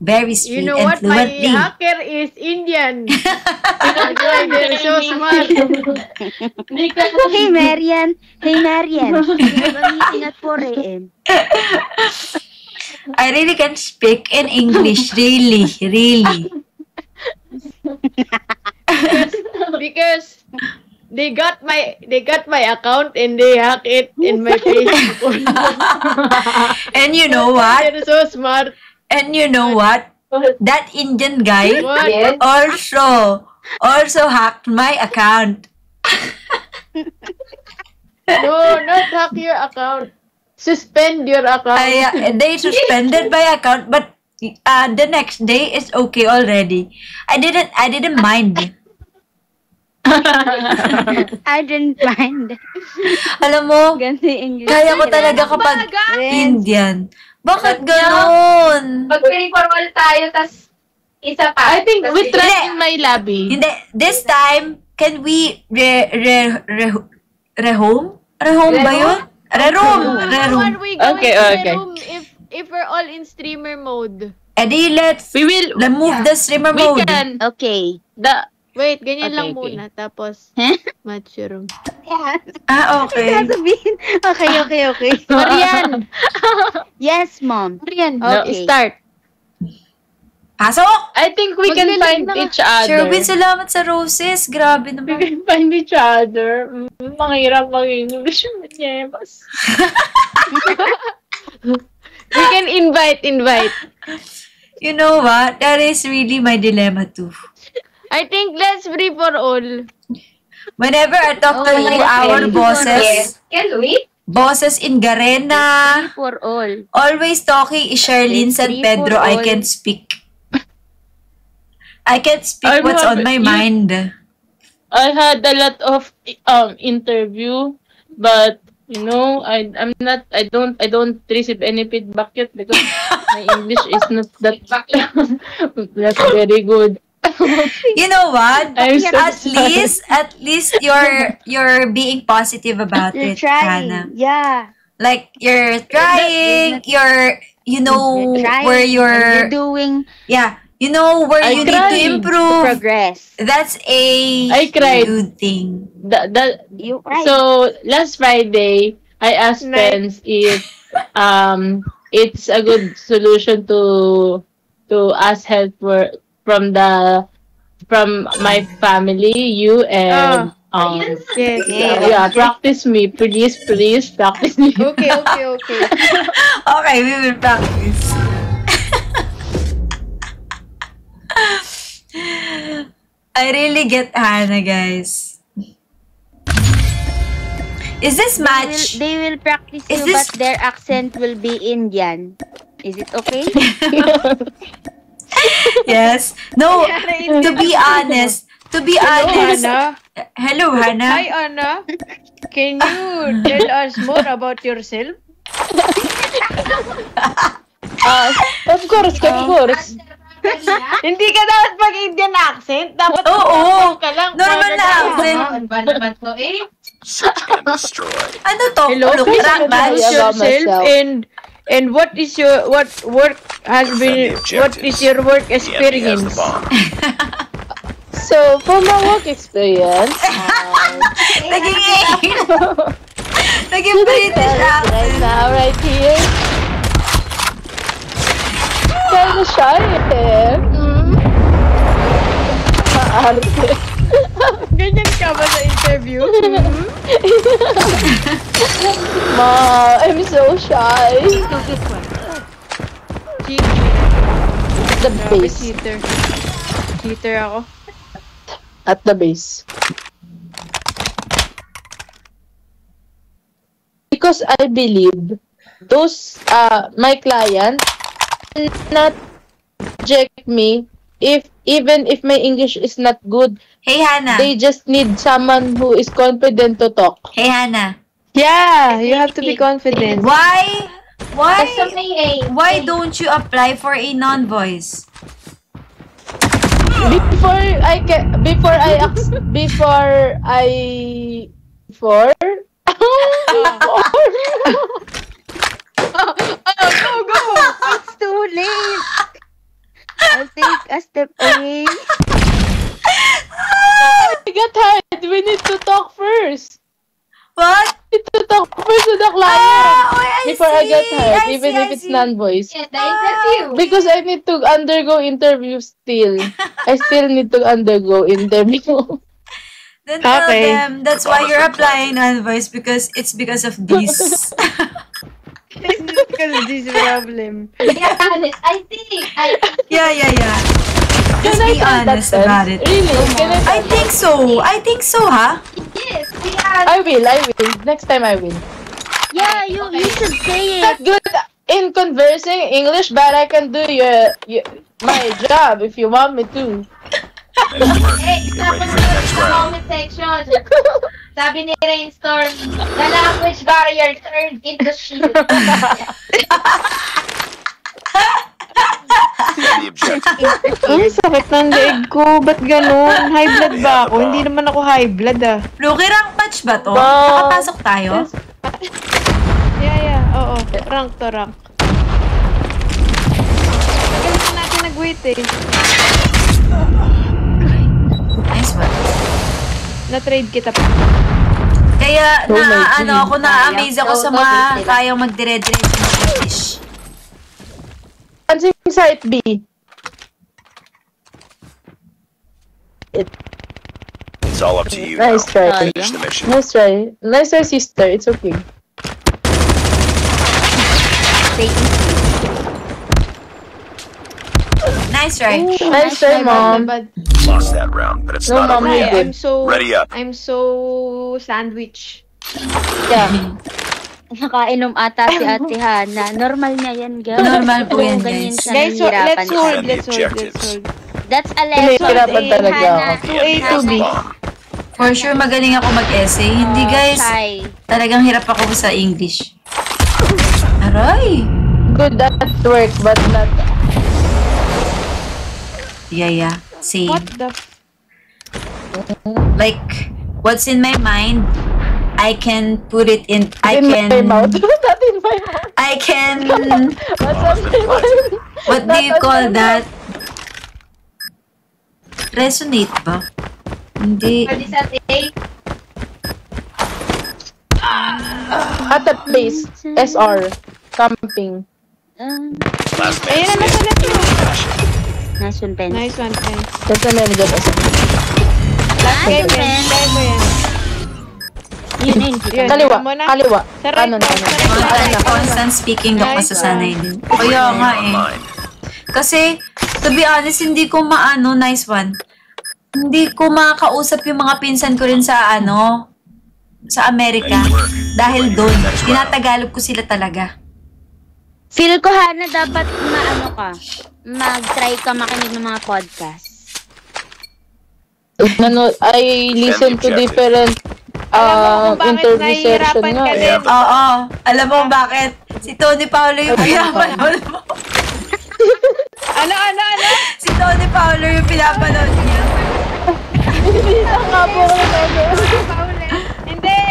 very sweet You know and what? My fluently. hacker is Indian. That's why they're so smart. Hey, Marian. Hey, Marian. We have a meeting at 4 a.m. I really can speak in English. Really, really. Because they got my account and they hack it in my Facebook. And you know what? They're so smart. And you know what? That Indian guy What? Yes. also hacked my account. No, not hack your account. Suspend your account. They suspended my account, but the next day is okay already. I didn't mind. I didn't mind. Alam mo, Ganda yung English. kaya ko talaga kapag Indian. Bakit ganon? Pag piniporomal tayo, tas isa pa. I think we Tas- tried in my lobby. Hindi, this time, can we rehome? Rehome ba yun? Reroom. How are we going Okay, to the okay. room if we're all in streamer mode? Di let's We will, remove the streamer we mode. can, Okay. Wait, ganyan Okay, lang okay. muna. Tapos, Huh? match your room. Okay. Sasabihin. Okay. Marian! Yes, Mom. Marian, Okay. start. Pasok! I think we can Maglilig find na ka. each other. Sherwin, salamat sa roses. Grabe We naman. can find each other. Mahirap mag-English. Yes. We can invite. You know what? That is really my dilemma too. I think let's free for all. Whenever I talk to Okay. our Yes. Can we? bosses in Garena, For all. always talking is Charlene San Free Pedro, for I all. can speak. I can speak I what's on my mind. I had a lot of interview, but you know, I don't receive any feedback yet because my English is not that that's very good. You know what? I'm so At least you're being positive about You're it, Hannah. trying. Yeah. Like you're trying, you know You're trying. where and you're doing you know where I you need to tried. improve. progress. That's a I cried. good thing. You right. So last Friday, I asked Nice. friends if it's a good solution to ask help from my family, you and Yes. yeah, practice me, please practice me. Okay. Okay, we will practice. I really get Hannah, guys. Is this match? They will practice Is you, this- but their accent will be Indian. Is it okay? Yes. No, to be honest. Anna. Hello, Hannah. Hi, Anna. Can you tell us more about yourself? Of course. Hindi ka dapat mag-Indian accent. Dapat Oo. ka lang. Normal na accent. Ano ba naman to eh? Ano to? Hello, Look, please rock match. introduce about yourself myself. and what is your work has been what is your work experience? So for my work experience, Naging British right accent. now, right here. Kinda shy eh. Maarte. Ganyan ka ba sa interview? Ma, I'm so shy. The base. Cheater ako. At the base. Because I believe those my client not reject me even if my English is not good. Hey, Hannah. They just need someone who is confident to talk. Hey, Hannah. Yeah, you have to be confident. Why Basta may A. why don't you apply for a non-voice? It's too late. I'll take a step away. I got tired. We need to talk first. What? We need to talk first to the client. Before I get hired, even if it's non-voice. Yeah, the interview. Because I need to undergo interview still. I still need to undergo interview. Then tell Okay. them that's why you're applying non-voice because it's because of this. Because of this problem. Yeah, honest. I think. Yeah. Just Can I be tell that honest about it. Really? Can I think so. I think so, huh? Yes, we are. I will. Next time I will. Yeah, you should say Not it. good in conversing English, but I can do my job if you want me to. Hey, isa pa sa comment section. Sabi ni Rainstorm, the language barrier turned into shield. The objective. Ang sakit ng leeg ko. Ba't ganun? High blood ba ako? Hindi naman ako high blood ah. Luki, rank match ba to? Wow. Nakapasok tayo? Yeah. Oo. Rank to rank. Tagal na natin nag-wait eh. Nice one. Na-trade kita pa. Kaya Oh my ako na-amaze ako sa mga Sayang. kayang magdire-diretso ng English. Pansing site B. It's all up to you Nice now. try. Finish the mission. Nice try. Nice try, sister. It's okay. Nice try. Nice try, mom. Lost that round, but it's No, not mom, over you yet. did. Ready up. I'm so sandwich. Yeah. Nakainom ata si Ate Hana. Normal niya yan, girl. Normal po yan, Ganyan guys. siya, Guys, nahihirapan let's siya. hold. Defend the objectives. That's a lesson. Nahihirapan eh, talaga Hana. ako. The enemy has the bomb. For sure, magaling ako mag-essay. Hindi, guys. Shy. Talagang hirap ako sa English. Aray! Good at work, but not. Yeah. Same. What the Like, what's in my mind, I can put it in, In my mouth. Not in my mouth. I can, What's on my mind? what do you call that? Resonate ba? Hindi. Pwede sa take. At the place. SR. Camping. Last man Ayan na standing. pala. Nice one, Pen. Nice one, friend. That's a manager. Last Nice game, one, friend. Pen. Try mo yan. Yun. Yun, Kaliwa. alam mo na. Kaliwa. Sa right Kanan, mo, kanan. sa right mo. Constant, constant speaking daw Nice masasanay din. Kaya nga eh. Mine. Kasi, to be honest, hindi ko nice one. Hindi ko makakausap yung mga pinsan ko rin sa sa Amerika. Dahil doon, tinatagalog ko sila talaga. Feel ko, Hana, dapat mag-try ka makinig ng mga podcast. I listen to different Alam mo kung bakit interview session nahihirapan nga. ka eh. din? Oo. Alam mo bakit? Si Tony Paolo yung pinapanood mo. Ano? Si Tony Paolo yung pinapanood niya. Hindi na nga po ako Hindi.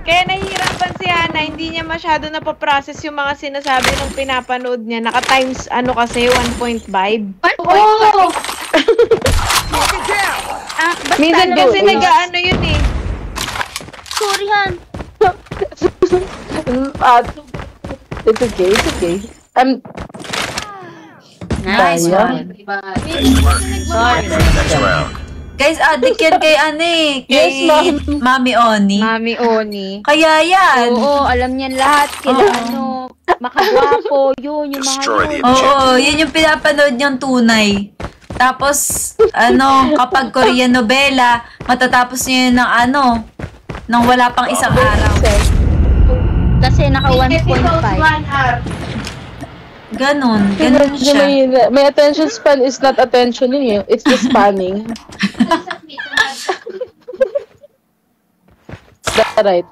Kaya nahihirapan si Hana, hindi niya masyado napaprocess yung mga sinasabi ng pinapanood niya. Naka-times, kasi, 1.5. Oh! Minsan kasi nag-ano yun eh. Sorry, Han. It's okay. Nice Kaya. one. Diba? Sorry. Next round. Guys, adik yan kay kay Yes, ma'am. Mami Oni. Mami Oni. Kaya yan. Oo, alam niyan lahat. Kila makagwapo, yung mga Destroy the yun. objective. Oo, yun yung pinapanood niyang tunay. Tapos, kapag Korean novela, matatapos niya yun ng wala pang isang araw. Kasi naka 1.5. 1 hour. Ganon Medyo siya. may attention span is not attentioning. It's just spanning. Is that right?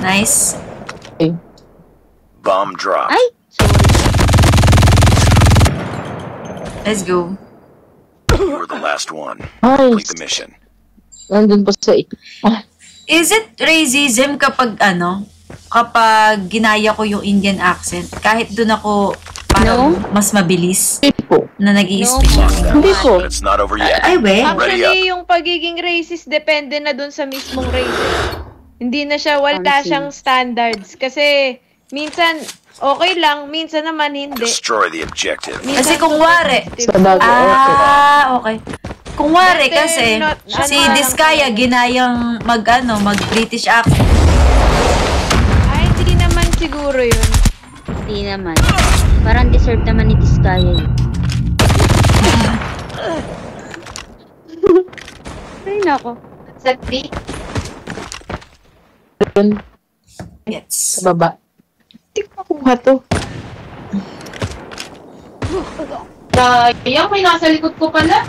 Nice. Okay. Bomb drop. Ay, sorry. Let's go. You were the last one. Complete Nice. the mission. Nandun po sa Is it racism kapag kapag ginaya ko yung Indian accent? Kahit dun ako No? mas mabilis Hindi po. na nag-i-speak. Lost that Hindi one, po. but it's not over yet. Ay, we. Actually, yung pagiging racist depende na dun sa mismong race. Hindi na siya, wala Fancy. siyang standards. Kasi, minsan, okay lang, minsan naman hindi. Destroy the objective. Minsan, Kasi kung wari, Sa bagay, okay. Kung wari Dati, kasi, not- si ano, Diskaya ginayang mag-British accent. Ay, hindi naman siguro yun. Hindi naman. Parang deserve naman ni Diskaya yun. Ay, nako. Sa 3. Doon, Yes. sa baba. Hindi ko makuha to. Yung may nasa likod ko pala.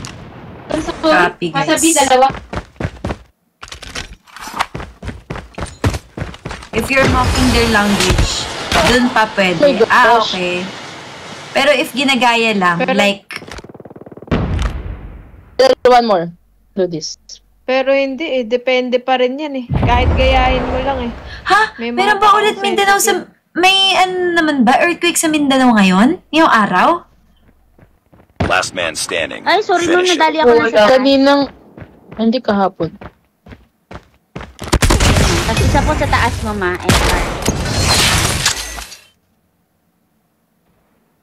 Copy, guys. Masabi, dalawa. If you're mocking their language, dun pa pwede. Oh my gosh. Okay. Pero if ginagaya lang, Pero- like, One more. Do this. Pero hindi eh, depende pa rin yan eh. Kahit gayahin mo lang eh. ha? May mga Meron ba ulit taong Mindanao sa... May ano naman ba? Earthquake sa Mindanao ngayon? Ngayong araw? Last man standing. Ay, sorry nung Finish it. nadali ako lang sa taas. Kaninang, hindi kahapon. Tapos isa po sa taas, mama. SR.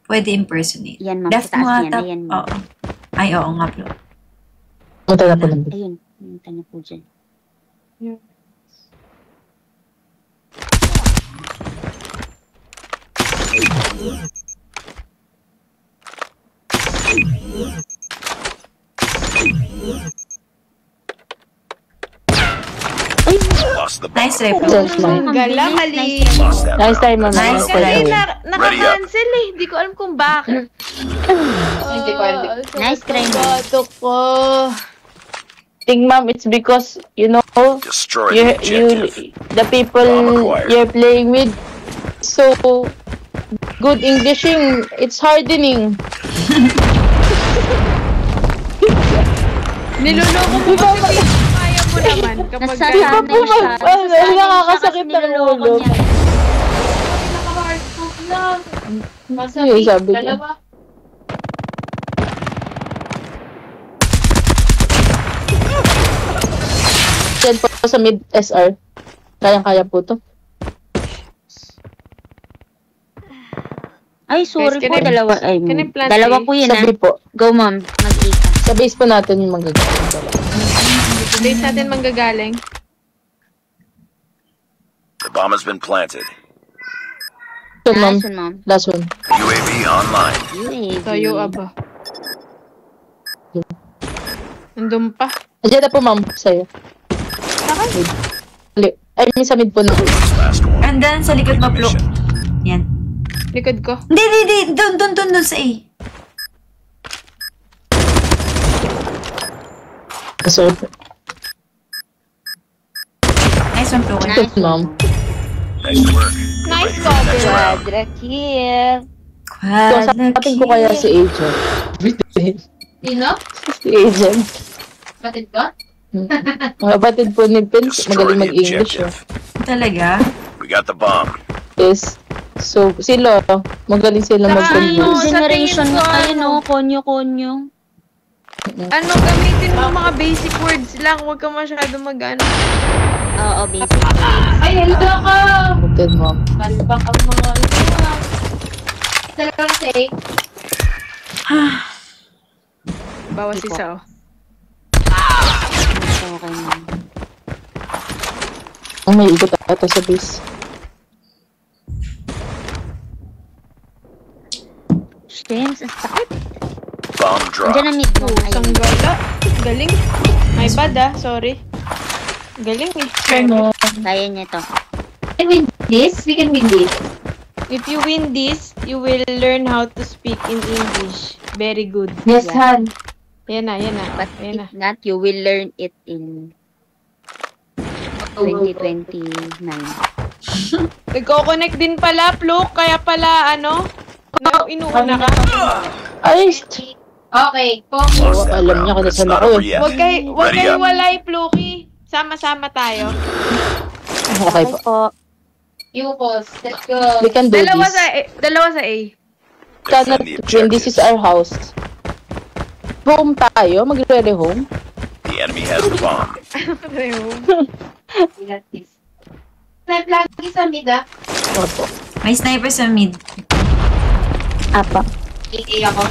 Pwede impersonate. Yan, ma'am. Left Sa taas mo niyan. ata. Ayan, ma'am. Oo. Ay, oo nga bro. Punta na po lang. Ayun. Punta na po dyan. Lost the bomb. Nice try bro. Just mine. Gala, mali. Lost that Nice round. time, mama. Nice Nice Kasi time. naka-cancel eh. Hindi ko alam kung bakit. Hindi ko alam. Nice try, ma'am. Batok ko. Think, ma'am, it's because, you know, Destroy the objective. the people Bomb acquired. you're playing with, so good Englishing, it's hardening. Niloloko mo kasi kaya mo naman kapag Nasasanay ganyan. po, siya. ma'am. Nasasanay siya Nakakasakit kasi ng niloloko ulo. niya. Naka-hardcook lang. Ayun, Masabi, sabi niya. dalawa. Yan po sa mid SR. Kayang-kaya po to. Ay, sorry Guys, po. can I- Dalawa. Ay, can I plant dalawa A? po yun, Sabi ah. po. Go, ma'am. Mag-A ka. Sa base po natin yung magagawa. Base natin manggagaling. The bomb has been planted. So, ma'am. Last one, ma'am. Last one. UAV online. UAV. Tayo aba. Nandun pa. Andiyan na po, ma'am. Sa'yo. Ay, may sa mid po na. Last one. And then, sa likod mo, Flo. Mission. Yan. Likod ko. Hindi. Doon sa A. So, Nice one, Flo. Nice good, ma'am. Nice work. Nice Ready for the next cover. round. Quadra kill. So, sa atin ko kaya si Agent. Sino? Si Agent. Batid ko? Mga batid po ni Pins, Destroy magaling the mag-English. objective. Talaga? We got the bomb. Yes. So, sila, magaling sila Saka mag-converse. ano, sa Generation tingin na ko, tayo, ano, no? Konyo-konyo. Ano, gamitin mo mga basic words lang. Huwag ka masyado mag-ano. Oo, basic. Ay, hello ka! Good, ma'am. Malibak ang mga ito. Dalawang say. Bawas isa, oh. Okay, ma'am. Oh, may ikot ata sa base. James, ang sakit. Bomb Andiyan na dropped. mid mo. Isang Ayun. gala. Galing. My bad, ah. Sorry. Galing eh. Ano? Kaya niya to. Can win this? We can win this. If you win this, you will learn how to speak in English. Very good. Yes, Yeah. Han. Yan na. But Yan na. if not, you will learn it in 2029. Nagko-connect din pala, Flo. Kaya pala, ano? Inuuna ka. Ay, Okay, focus. Lost that alam niya round, kung but it's nasaan not ako over eh. yet. Huwag Ready kayo up. walay, Floki. Sama-sama tayo. okay po. po. Yukos. Let's go. We can do Dalawa this. sa A. Dalawa sa A. cannot win. This is our house. Home tayo? Magre-home? The enemy has the bomb. Snipe lagi sa mid ah. Opo. May sniper sa mid. Apa. AA ako.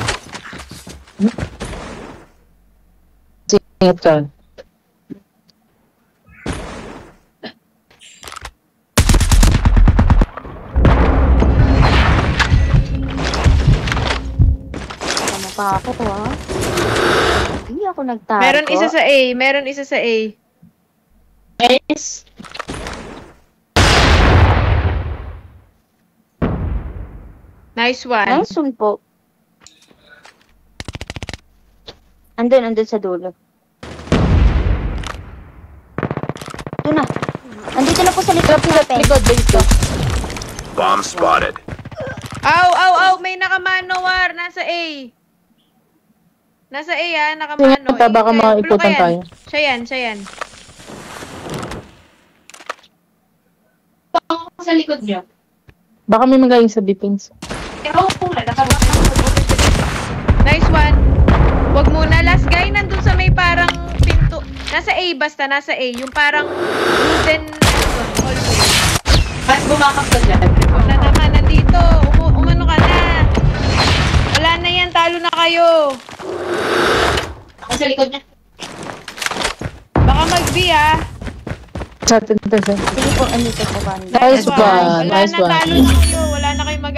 Singit ka. Tama pa ako, ha? Hindi ako nagtago. Meron isa sa A. Meron isa sa A. Nice. Nice one. Nice one po. Andun sa dulo. Doon na. Andito na po sa likod ng pen. Likod, dito. Bomb spotted. Aw! May nakamano, War. Nasa A. Nasa A, ah. Nakamano. Tingnan baka Blue maiputan ka yan. tayo. Siya yan. Ako sa likod niyo. Baka may magaling sa defense. Pero kung nakabak Nice one. Wag muna. Last guy, nandun sa may parang pinto. Nasa A, basta. Nasa A. Yung parang wooden hallway. Ba't bumakap ka dyan? Wala naman. Nandito. Umano ka na. Wala na yan. Talo na kayo. Ako sa likod niya. Baka mag-B, ah. Sa atin ito, sir. Sige po, andito po ba? Nice one. Wala Nice na. one. Talo na kayo. Wala na kayo mag